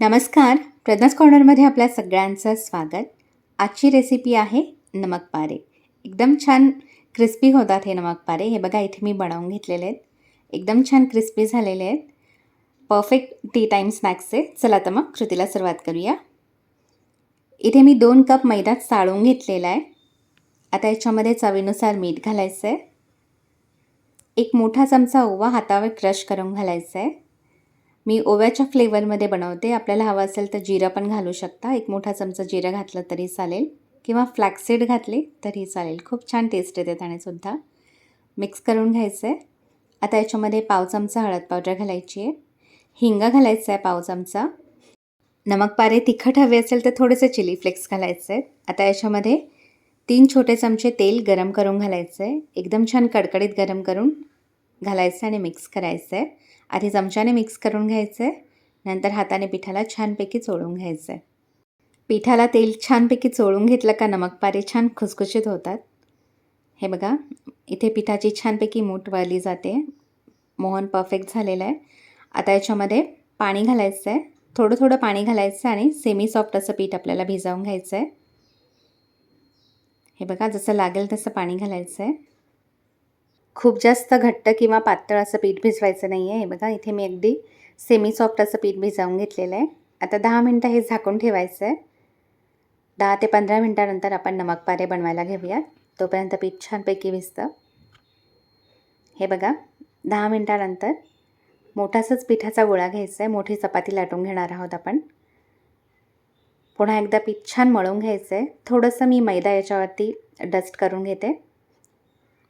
नमस्कार. प्रज्ञास कॉर्नरमध्ये आपल्या सगळ्यांचं स्वागत. आजची रेसिपी आहे नमक पारे. एकदम छान क्रिस्पी होतात हे नमक पारे. हे बघा इथे मी बनवून घेतलेले आहेत. एकदम छान क्रिस्पी झालेले आहेत. परफेक्ट टी टाईम स्नॅक्स आहे. चला तर मग कृतीला सुरुवात करूया. इथे मी 2 कप मैदा चाळून घेतलेला आहे. आता याच्यामध्ये चवीनुसार मीठ घालायचं आहे. 1 मोठा चमचा ओवा हातावर क्रश करून घालायचा आहे. मी ओव्याच्या फ्लेवरमध्ये बनवते. आपल्याला हवं असेल तर जिरं पण घालू शकता. 1 मोठा चमचा जिरं घातलं तरी चालेल किंवा फ्लॅक्सीड घातले तरी चालेल. खूप छान टेस्ट येते त्यानेसुद्धा. मिक्स करून घ्यायचं आहे. आता याच्यामध्ये पाव चमचा हळद पावडर घालायची आहे. हिंग घालायचं आहे पाव चमचा. नमक पारे तिखट हवे असेल तर थोडेसे चिली फ्लेक्स घालायचे आहेत. आता याच्यामध्ये 3 छोटे चमचे तेल गरम करून घालायचं आहे. एकदम छान कडकडीत गरम करून घालायचं आणि मिक्स करायचं आहे. आधी चमच्याने मिक्स करून घ्यायचं आहे. नंतर हाताने पिठाला छानपैकी चोळून घ्यायचं आहे. पिठाला तेल छानपैकी चोळून घेतलं का नमक पारे छान खुसखुशीत होतात. हे बघा इथे पिठाची छानपैकी मूठ वळली जाते. मोहन परफेक्ट झालेलं आहे. आता याच्यामध्ये पाणी घालायचं आहे. थोडं थोडं पाणी घालायचं आणि सेमी सॉफ्ट असं पीठ आपल्याला भिजवून घ्यायचं आहे. हे बघा जसं लागेल तसं पाणी घालायचं आहे. खूप जास्त घट्ट किंवा पातळ असं पीठ भिजवायचं नाही आहे. हे बघा इथे मी अगदी सेमी सॉफ्ट असं पीठ भिजवून घेतलेलं आहे. आता 10 मिनटं हे झाकून ठेवायचं आहे. 10 ते 15 मिनटानंतर आपण नमक पारे बनवायला घेऊयात. तोपर्यंत पीठ छानपैकी भिजतं. हे बघा 10 मिनटानंतर मोठासाच पिठाचा गोळा घ्यायचा आहे. मोठी चपाती लाटून घेणार आहोत आपण. पुन्हा एकदा पीठ छान मळून घ्यायचं आहे. थोडंसं मी मैदा याच्यावरती डस्ट करून घेते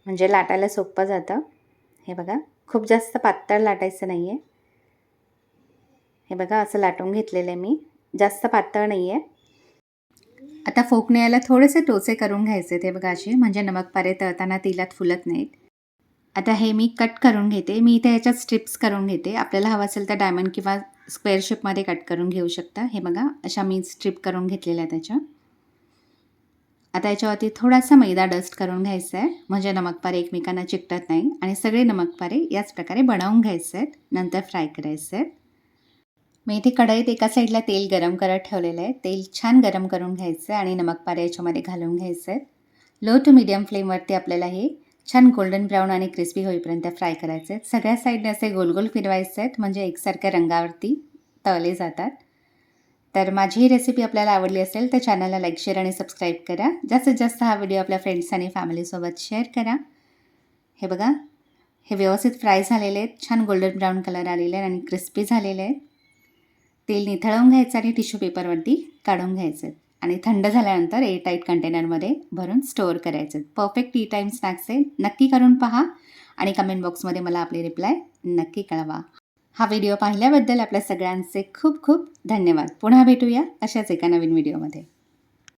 म्हणजे लाटायला सोपं जातं. हे बघा खूप जास्त पातळ लाटायचं नाही आहे. हे बघा असं लाटून घेतलेलं आहे मी. जास्त पातळ नाही आहे. आता फोकण्याला थोडेसे टोचे करून घ्यायचे ते बघा असे म्हणजे नमक पारे तळताना तेलात फुलत नाहीत. आता हे मी कट करून घेते. मी इथे याच्यात स्ट्रिप्स करून घेते. आपल्याला हवं असेल तर डायमंड किंवा स्क्वेअर शेपमध्ये कट करून घेऊ शकता. हे बघा अशा मी स्ट्रिप करून घेतलेल्या आहे त्याच्या. आता याच्यावरती थोडासा मैदा डस्ट करून घ्यायचा आहे म्हणजे नमक पारे एकमेकांना चिकटत नाही आणि सगळे नमक पारे याच प्रकारे बनवून घ्यायचे आहेत. नंतर फ्राय करायचे आहेत. मी इथे कढईत एका साईडला तेल गरम करत ठेवलेलं आहे. तेल छान गरम करून घ्यायचं आहे आणि नमक पारे याच्यामध्ये घालून घ्यायचे आहेत. लो टू मीडियम फ्लेमवरती आपल्याला हे छान गोल्डन ब्राऊन आणि क्रिस्पी होईपर्यंत फ्राय करायचे आहेत. सगळ्या साईडने असे गोल गोल फिरवायचे आहेत म्हणजे एकसारख्या रंगावरती तळले जातात. तर माझी ही रेसिपी आपल्याला आवडली असेल तर चॅनलला लाईक शेअर आणि सबस्क्राईब करा. जास्तीत जास्त हा व्हिडिओ आपल्या फ्रेंड्स आणि फॅमिलीसोबत शेअर करा. हे बघा हे व्यवस्थित फ्राय झालेले आहेत. छान गोल्डन ब्राऊन कलर आलेले आहे आणि क्रिस्पी झालेले आहेत. तेल निथळवून घ्यायचं आणि टिश्यू पेपरवरती काढून घ्यायचं आणि थंड झाल्यानंतर एअरटाईट कंटेनरमध्ये भरून स्टोअर करायचे. परफेक्ट टी टाईम स्नॅक्स आहे. नक्की करून पहा आणि कमेंट बॉक्समध्ये मला आपले रिप्लाय नक्की कळवा. हा व्हिडिओ पाहिल्याबद्दल आपल्या सगळ्यांचे खूप खूप धन्यवाद. पुन्हा भेटूया अशाच एका नवीन व्हिडिओमध्ये.